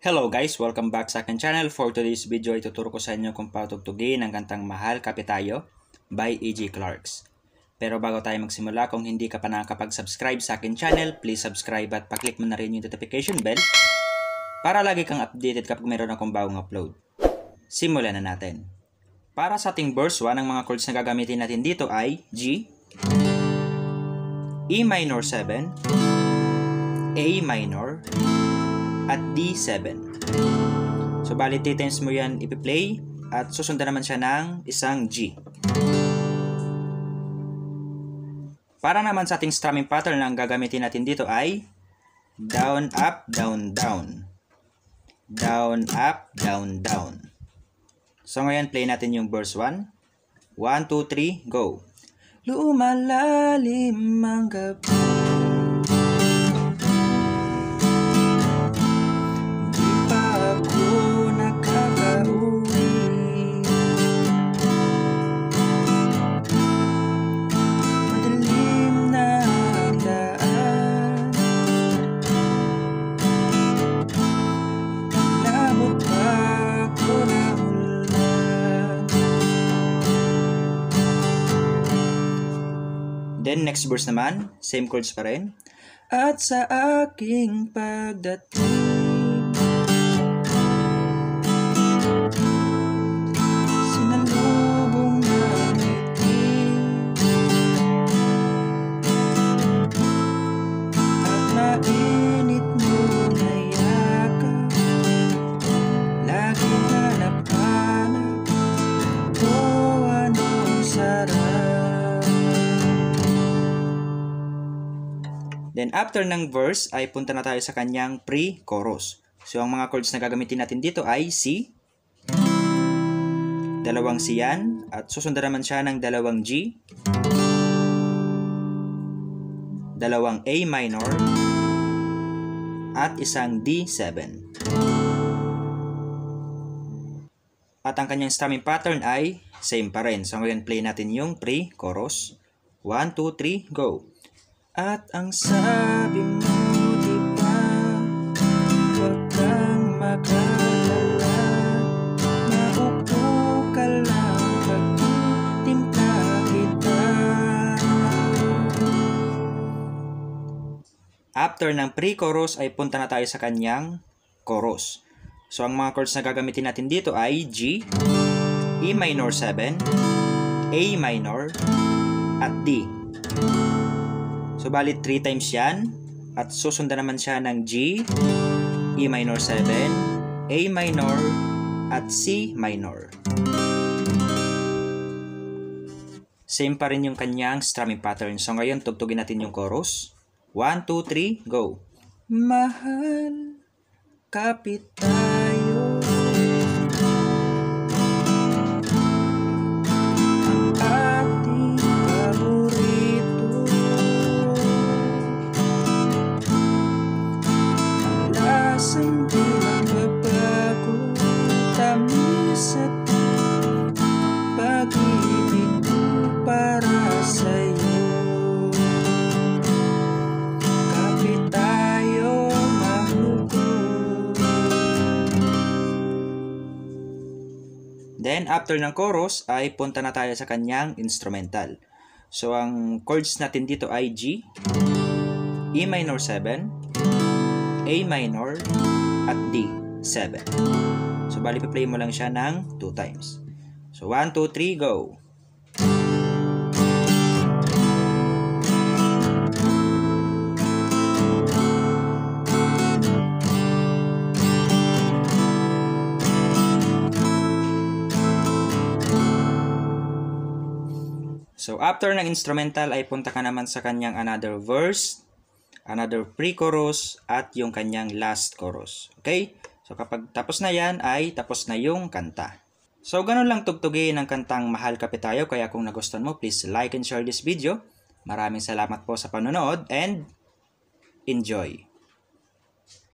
Hello guys! Welcome back sa akin channel. For today's video, ituturo ko sa inyo kung paano tugtugin ang kantang Mahal Kape Tayo by E.G. Clarks. Pero bago tayo magsimula, kung hindi ka pa nakakapag-subscribe sa akin channel, please subscribe at paklik mo na rin yung notification bell para lagi kang updated kapag mayroon akong bagong upload. Simulan na natin. Para sa ating verse 1, ang mga chords na gagamitin natin dito ay G, E minor 7, A minor, at D7. So, bali 3 times mo yan ipi-play at susundan naman siya ng isang G. Para naman sa ating strumming pattern, ang gagamitin natin dito ay down, up, down, down. Down, up, down, down. So, ngayon play natin yung verse 1. 1, 2, 3, go! Lumalalim ang gabi, then next verse naman, same chords pa rin. At sa aking pagdating, sinalubong ng ngiti, at mainit mo na yakap, laging hanap-hanap, oh anong sarap. Then after ng verse ay punta na tayo sa kanyang pre-chorus. So ang mga chords na gagamitin natin dito ay C, dalawang C yan, at susundan naman siya ng dalawang G, dalawang A minor, at isang D7. At ang kanyang strumming pattern ay same pa rin. So ngayon play natin yung pre-chorus. 1, 2, 3, go! At ang sabi mo, di ba, huwag kang mag-alala, maupo ka lang pag-timpla kita. After ng pre-chorus ay punta na tayo sa kanyang chorus. So ang mga chords na gagamitin natin dito ay G, E minor 7, A minor, at D. So, bali 3 times yan. At susundan naman siya ng G, E minor 7, A minor, at C minor. Same pa rin yung kanyang strumming pattern. So, ngayon, tugtugin natin yung chorus. 1, 2, 3, go! Mahal, kapit tayo, hindi magbabago, tamis at pag-ibig ko para sa'yo. Kapit tayo, mahugot. Then, after ng chorus, ay punta na tayo sa kanyang instrumental. So, ang chords natin dito ay G, E minor 7, A minor, at D7. So, bali pa-play mo lang siya ng 2 times. So, 1, 2, 3, go! So, after ng instrumental ay punta ka naman sa kanyang another verse, another pre-chorus, at yung kanyang last chorus. Okay? So, kapag tapos na yan, ay tapos na yung kanta. So, ganun lang tugtugin ang kantang Mahal Kape Tayo. Kaya kung nagustuhan mo, please like and share this video. Maraming salamat po sa panonood and enjoy!